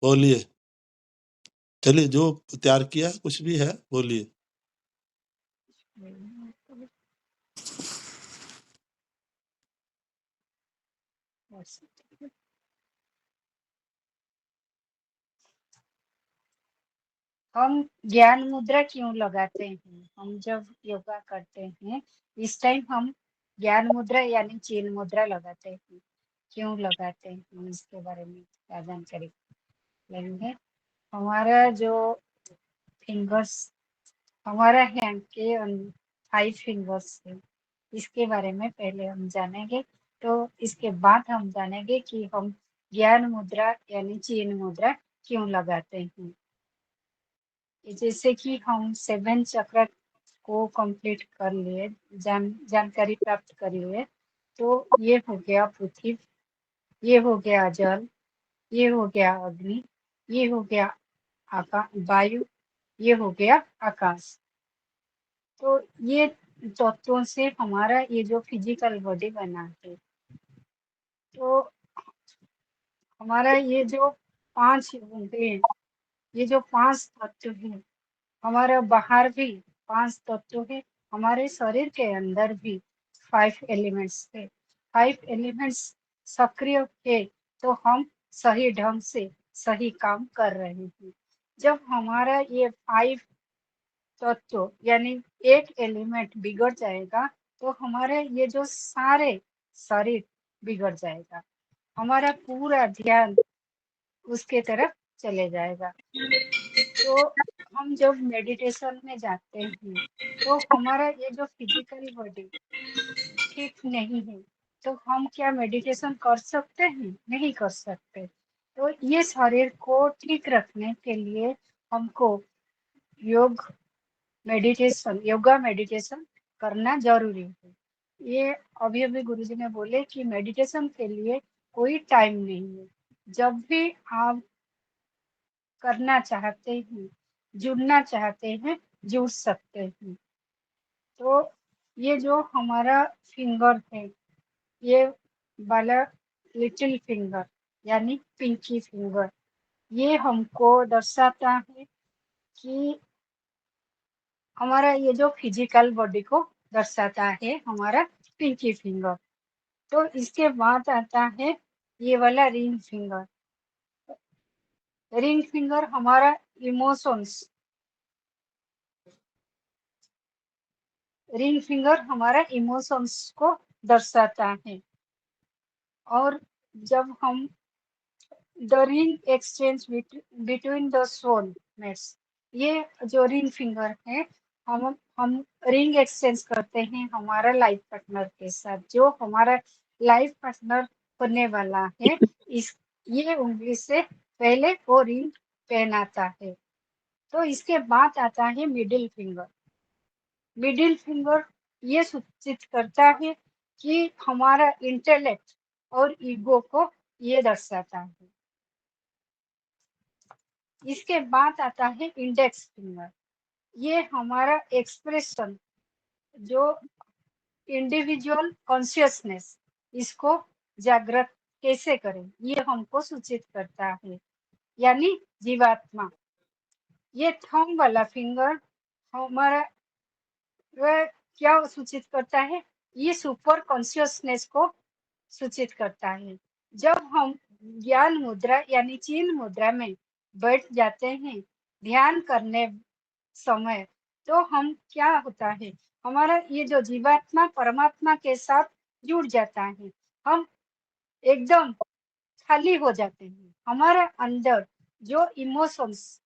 बोलिए। चलिए, जो तैयार किया कुछ भी है बोलिए। हम ज्ञान मुद्रा क्यों लगाते हैं? हम जब योगा करते हैं इस टाइम हम ज्ञान मुद्रा यानी चीन मुद्रा लगाते हैं। क्यों लगाते हैं हम इसके बारे में क्या जानकारी लेंगे। हमारा जो फिंगर्स, हमारा हैंड के 5 फिंगर्स है, इसके बारे में पहले हम जानेंगे। तो इसके बाद हम जानेंगे कि हम ज्ञान मुद्रा यानी चीन मुद्रा क्यों लगाते हैं। जैसे कि हम 7 चक्र को कंप्लीट कर लिए, जानकारी प्राप्त कर लिए। तो ये हो गया पृथ्वी, ये हो गया जल, ये हो गया अग्नि, ये हो गया वायु, ये हो गया आकाश। तो ये तत्वों से हमारा ये जो फिजिकल बॉडी बना है, तो हमारा ये जो 5 होंगे, ये जो 5 तत्व है, हमारा बाहर भी 5 तत्व है, हमारे शरीर के अंदर भी 5 एलिमेंट्स है। 5 एलिमेंट्स सक्रिय है तो हम सही ढंग से सही काम कर रहे हैं। जब हमारा ये 5 तत्व यानी एक एलिमेंट बिगड़ जाएगा तो हमारे ये जो सारे शरीर बिगड़ जाएगा, हमारा पूरा ध्यान उसके तरफ चले जाएगा। तो हम जब मेडिटेशन में जाते हैं तो हमारा ये जो फिजिकल बॉडी ठीक नहीं है, तो हम क्या मेडिटेशन कर सकते हैं? नहीं कर सकते। तो ये शरीर को ठीक रखने के लिए हमको योग योगा मेडिटेशन करना जरूरी है। ये अभी अभी गुरुजी ने बोले कि मेडिटेशन के लिए कोई टाइम नहीं है। जब भी आप करना चाहते हैं, जुड़ना चाहते हैं, जुड़ सकते हैं। तो ये जो हमारा फिंगर है, ये वाला लिटिल फिंगर यानी पिंकी फिंगर, ये हमको दर्शाता है कि हमारा ये जो फिजिकल बॉडी को दर्शाता है हमारा पिंकी फिंगर। तो इसके बाद आता है ये वाला रिंग फिंगर। रिंग फिंगर हमारा इमोशंस, रिंग फिंगर हमारा इमोशंस को दर्शाता है। और जब हम the ring exchange between the soul mates, ये जो रिंग फिंगर है, हम रिंग एक्सचेंज करते हैं हमारा लाइफ पार्टनर के साथ। जो हमारा लाइफ पार्टनर बनने वाला है, इस ये उंगली से पहले वो रिंग पहनाता है। तो इसके बाद आता है मिडिल फिंगर। मिडिल फिंगर ये सूचित करता है कि हमारा इंटेलेक्ट और ईगो को ये दर्शाता है। इसके बाद आता है इंडेक्स फिंगर। ये हमारा एक्सप्रेशन, जो इंडिविजुअल कॉन्शियसनेस, इसको जागृत कैसे करें, ये हमको सूचित करता है, यानी जीवात्मा। ये थंब वाला फिंगर हमारा वह क्या सूचित करता है? ये सुपर कॉन्शियसनेस को सूचित करता है। जब हम ज्ञान मुद्रा यानी चीन मुद्रा में बैठ जाते हैं ध्यान करने समय, तो हम क्या होता है, हमारा ये जो जीवात्मा परमात्मा के साथ जुड़ जाता है। हम एकदम खाली हो जाते हैं। हमारा अंदर जो इमोशंस,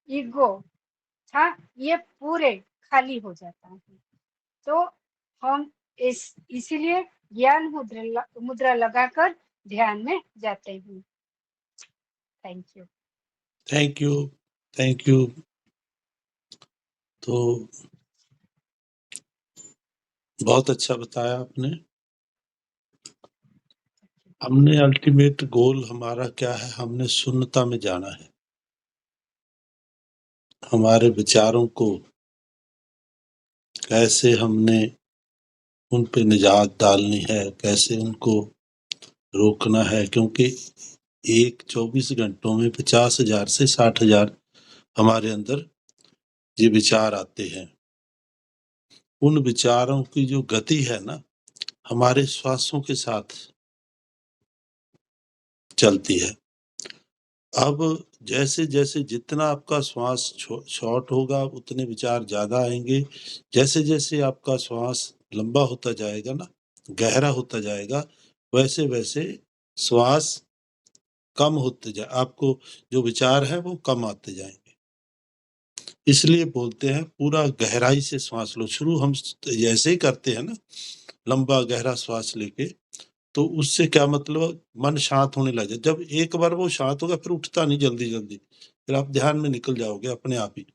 ईगो था, ये पूरे खाली हो जाता है। तो हम इसीलिए ज्ञान मुद्रा लगाकर ध्यान में जाते हैं। Thank you. Thank you, thank you. तो बहुत अच्छा बताया आपने। हमने अल्टीमेट गोल हमारा क्या है? हमने शून्यता में जाना है। हमारे विचारों को कैसे हमने उन पे निजात डालनी है, कैसे उनको रोकना है, क्योंकि एक 24 घंटों में 50,000 से 60,000 हमारे अंदर ये विचार आते हैं। उन विचारों की जो गति है ना, हमारे श्वासों के साथ चलती है। अब जैसे-जैसे जितना आपका श्वास शॉर्ट होगा, उतने विचार ज़्यादा आएँगे। जैसे-जैसे आपका श्वास लंबा होता जाएगा ना, गहरा होता जाएगा, वैसे-वैसे श्वास कम होते आपको जो विचार हैं वो कम आते जाएँगे। इसलिए बोलते हैं पूरा गहराई से श्वास लो। शुरू हम ऐसे ही करते हैं ना, लंबा गहरा श्वास लेके, तो उससे क्या मतलब मन शांत होने लग जाए। जब एक बार वो शांत होगा फिर उठता नहीं जल्दी-जल्दी, फिर आप ध्यान में निकल जाओगे अपने आप ही।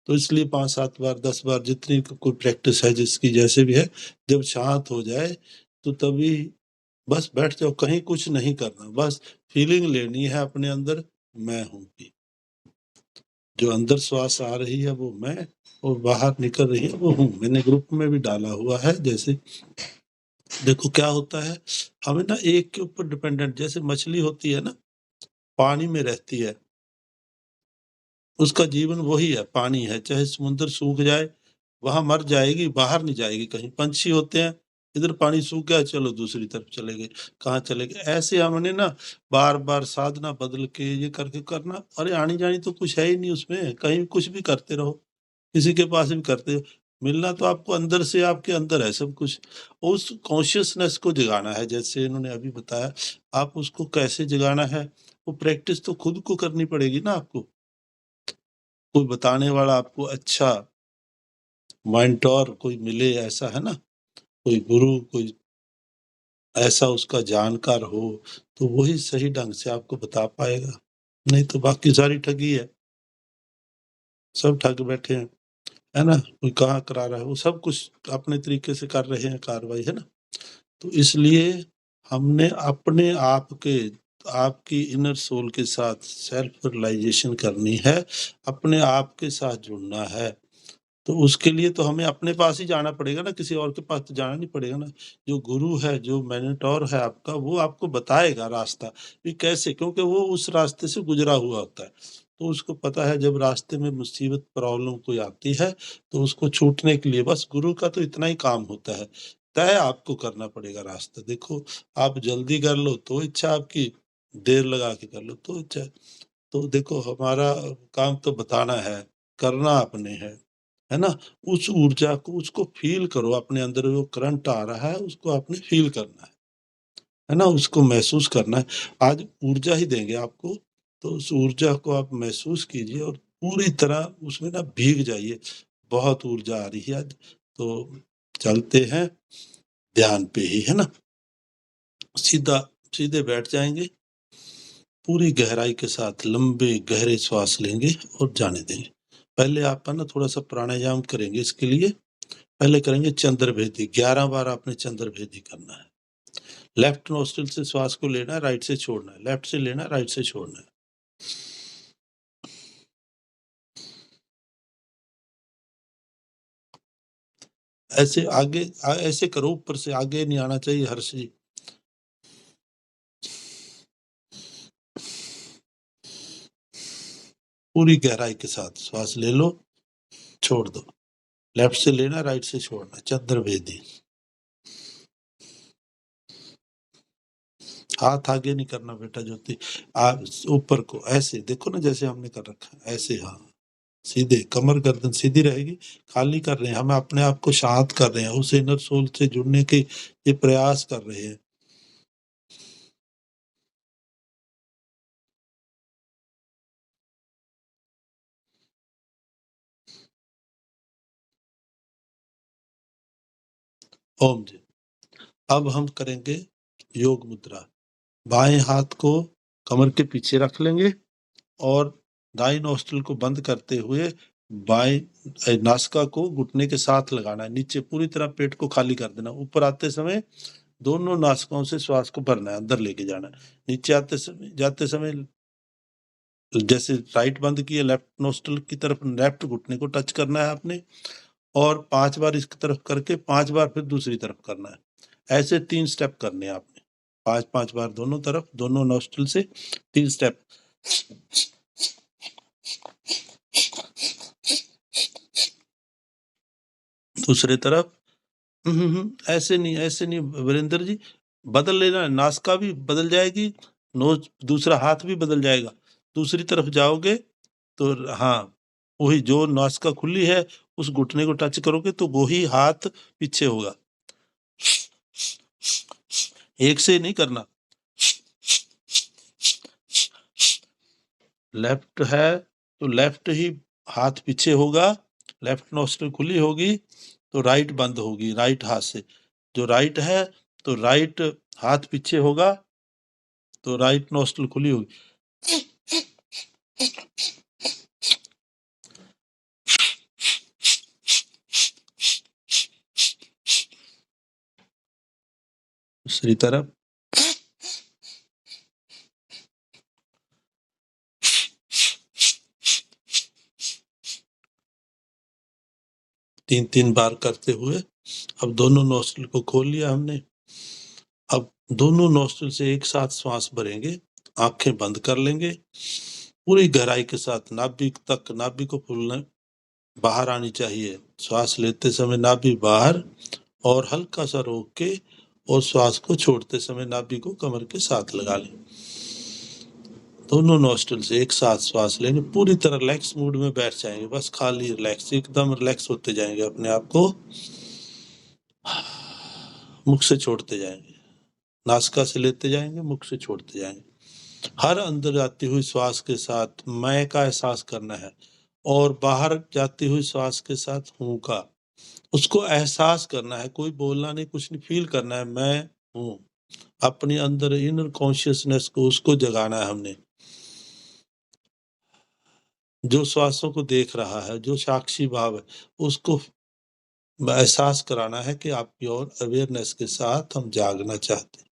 तो इसलिए 5-7 बार, 10 बार जितनी कोई प्रैक्टिस है जिसकी जैसे भी है, जब शांत हो जाए तो तभी बस बैठ जाओ, कहीं कुछ नहीं करना, बस फीलिंग लेनी है अपने अंदर मैं हूँ की। जो अंदर श्वास आ रही है वो मैं और बाहर निकल रही है वो हूँ। मैंने ग्रुप में भी डाला हुआ है। जैसे देखो क्या होता है, हमें ना एक के ऊपर डिपेंडेंट, जैसे मछली होती है ना, पानी में रहती है, उसका जीवन वही है, पानी है, चाहे समुद्र सूख जाए, वहाँ मर जाएगी, बाहर नहीं जाएगी कहीं। पंछी होते हैं, इधर पानी सूख गया, चलो दूसरी तरफ चले गए, कहाँ चले गए। ऐसे हमने ना बार-बार साधना बदल के ये करके करना, अरे आनी-जानी तो कुछ है ही नहीं उसमें, कहीं कुछ भी करते रहो, किसी के पास भी करते हो। मिलना तो आपको अंदर से, आपके अंदर है सब कुछ। उस कॉन्शियसनेस को जगाना है, जैसे इन्होंने अभी बताया, आप उसको कैसे जगाना है, वो प्रैक्टिस तो खुद को करनी पड़ेगी ना आपको। कोई बताने वाला आपको अच्छा मेंटर कोई मिले, ऐसा है ना, कोई गुरु, कोई ऐसा उसका जानकार हो, तो वही सही ढंग से आपको बता पाएगा, नहीं तो बाकी सारी ठगी है। सब ठग बैठे हैं, है ना? कोई कहाँ करा रहा है, वो सब कुछ अपने तरीके से कर रहे हैं कार्रवाई, है ना? तो इसलिए हमने अपने आप के, आपकी इनर सोल के साथ सेल्फ रियलाइज़ेशन करनी है, अपने आप के साथ जुड़ना है। तो उसके लिए तो हमें अपने पास ही जाना पड़ेगा ना, किसी और के पास तो जाना नहीं पड़ेगा ना। जो गुरु है, जो मेंटर है आपका, वो आपको बताएगा रास्ता कि कैसे, क्योंकि वो उस रास्ते से गुज़रा हुआ होता है। तो उसको पता है जब रास्ते में मुसीबत, प्रॉब्लम कोई आती है, तो उसको छूटने के लिए बस गुरु का तो इतना ही काम होता है। तय आपको करना पड़ेगा रास्ता। देखो, आप जल्दी कर लो तो इच्छा आपकी, देर लगा के कर लो तो इच्छा। तो देखो हमारा काम तो बताना है, करना आपने है ना? उस ऊर्जा को, उसको फ़ील करो, अपने अंदर जो करंट आ रहा है उसको आपने फ़ील करना है ना? उसको महसूस करना है। आज ऊर्जा ही देंगे आपको, तो उस ऊर्जा को आप महसूस कीजिए और पूरी तरह उसमें ना भीग जाइए। बहुत ऊर्जा आ रही है आज, तो चलते हैं ध्यान पे ही, है ना? सीधा सीधे बैठ जाएँगे, पूरी गहराई के साथ लंबे गहरे श्वास लेंगे और जाने देंगे। पहले आप है ना थोड़ा-सा प्राणायाम करेंगे इसके लिए। पहले करेंगे चंद्रभेदी, 11 बार आपने चंद्रभेदी करना है। लेफ्ट नोस्ट्रिल से श्वास को लेना है, राइट से छोड़ना है, लेफ्ट से लेना है, राइट से छोड़ना है। ऐसे आगे ऐसे करो, ऊपर से आगे नहीं आना चाहिए हर्ष जी। पूरी गहराई के साथ श्वास ले लो, छोड़ दो। लेफ्ट से लेना, राइट से छोड़ना, चंद्रभेदी। हाथ आगे नहीं करना बेटा ज्योति, आप ऊपर को ऐसे देखो ना, जैसे हमने कर रखा है, ऐसे, हाँ, सीधे कमर गर्दन सीधी रहेगी। खाली कर रहे हैं, हम अपने आप को शांत कर रहे हैं, उस इनर सोल से जुड़ने के ये प्रयास कर रहे हैं। ओम जी। अब हम करेंगे योग मुद्रा। बाएं हाथ को कमर के पीछे रख लेंगे और दाई नोस्ट्रिल को बंद करते हुए बाएं नासिका को घुटने के साथ लगाना है। नीचे पूरी तरह पेट को खाली कर देना। ऊपर आते समय दोनों नासिकाओं से श्वास को भरना है, अंदर लेके जाना है। नीचे आते समय, जाते समय जैसे राइट बंद किए, लेफ्ट नोस्ट्रिल की तरफ लेफ्ट घुटने को टच करना है आपने और 5 बार इसकी तरफ करके 5 बार फिर दूसरी तरफ करना है। ऐसे 3 स्टेप करने हैं आपने। 5-5 बार दोनों तरफ, दोनों नॉस्ट्रिल से 3 स्टेप। दूसरी तरफ ऐसे नहीं, ऐसे नहीं वीरेंद्र जी, बदल लेना, नासिका भी बदल जाएगी, नोज दूसरा हाथ भी बदल जाएगा। दूसरी तरफ जाओगे तो हाँ, वही जो नासिका खुली है उस घुटने को टच करोगे तो वही हाथ पीछे होगा। एक से नहीं करना। लेफ्ट है तो लेफ्ट ही हाथ पीछे होगा, लेफ्ट नोस्ट्रिल खुली होगी तो राइट बंद होगी राइट हाथ से। जो राइट है तो राइट हाथ पीछे होगा तो राइट नोस्ट्रिल खुली होगी। दूसरी तरफ तीन तीन बार करते हुए अब दोनों नोस्ट्रिल को खोल लिया हमने। अब दोनों नोस्ट्रिल से एक साथ श्वास भरेंगे, आंखें बंद कर लेंगे, पूरी गहराई के साथ नाभि तक, नाभि को फूलने बाहर आनी चाहिए। श्वास लेते समय नाभि बाहर और हल्का सा रोक के और श्वास को छोड़ते समय नाभि को कमर के साथ लगा लें। दोनों नोस्ट्रिल से एक साथ श्वास लेंगे, पूरी तरह रिलैक्स मूड में बैठ जाएंगे, बस खाली रिलैक्स, एकदम रिलैक्स होते जाएंगे, अपने आप को मुख से छोड़ते जाएंगे, नासिका से लेते जाएंगे, मुख से छोड़ते जाएंगे। हर अंदर जाती हुई श्वास के साथ मैं का एहसास करना है और बाहर जाती हुई श्वास के साथ हूं का, उसको एहसास करना है, कोई बोलना नहीं, कुछ नहीं, फील करना है मैं हूं। अपने अंदर इनर कॉन्शियसनेस को, उसको जगाना है हमने, जो श्वासों को देख रहा है, जो साक्षी भाव है, उसको एहसास कराना है कि आपकी और अवेयरनेस के साथ हम जागना चाहते हैं।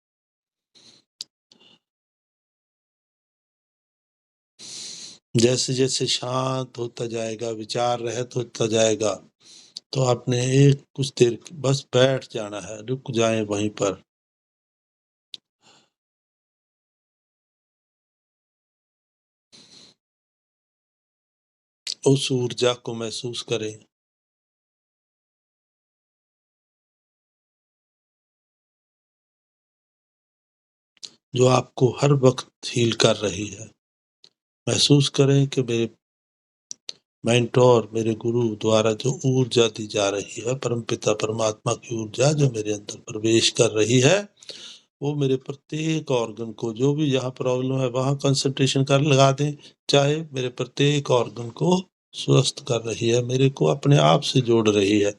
जैसे जैसे शांत होता जाएगा, विचार रहित होता जाएगा, तो आपने एक कुछ देर बस बैठ जाना है, रुक जाएं वहीं पर। उस ऊर्जा को महसूस करें जो आपको हर वक्त हील कर रही है। महसूस करें कि मेरे मेंटोर, मेरे गुरु द्वारा जो ऊर्जा दी जा रही है, परमपिता परमात्मा की ऊर्जा जो मेरे अंदर प्रवेश कर रही है, वो मेरे प्रत्येक ऑर्गन को, जो भी यहाँ प्रॉब्लम है वहां कंसंट्रेशन कर लगा दें, चाहे मेरे प्रत्येक ऑर्गन को स्वस्थ कर रही है, मेरे को अपने आप से जोड़ रही है,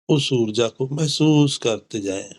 उस ऊर्जा को महसूस करते जाएं।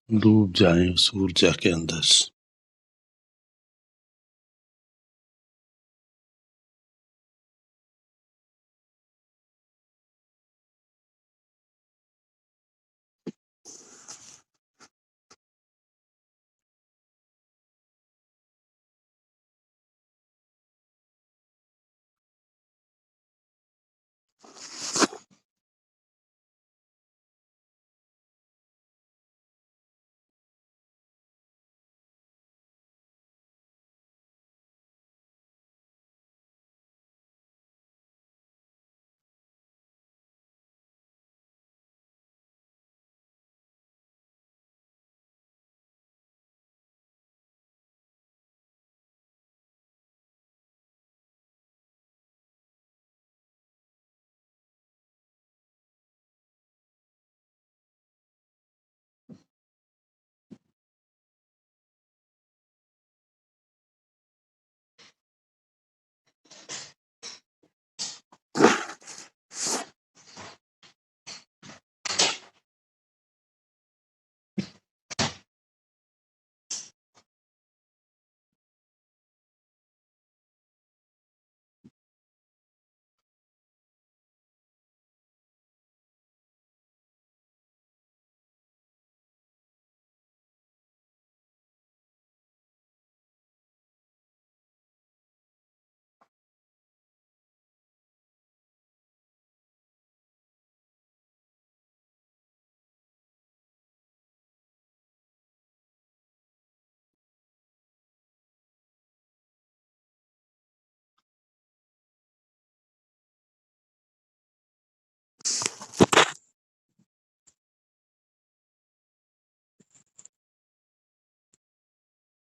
डूब जाएं उस ऊर्जा के अंदर।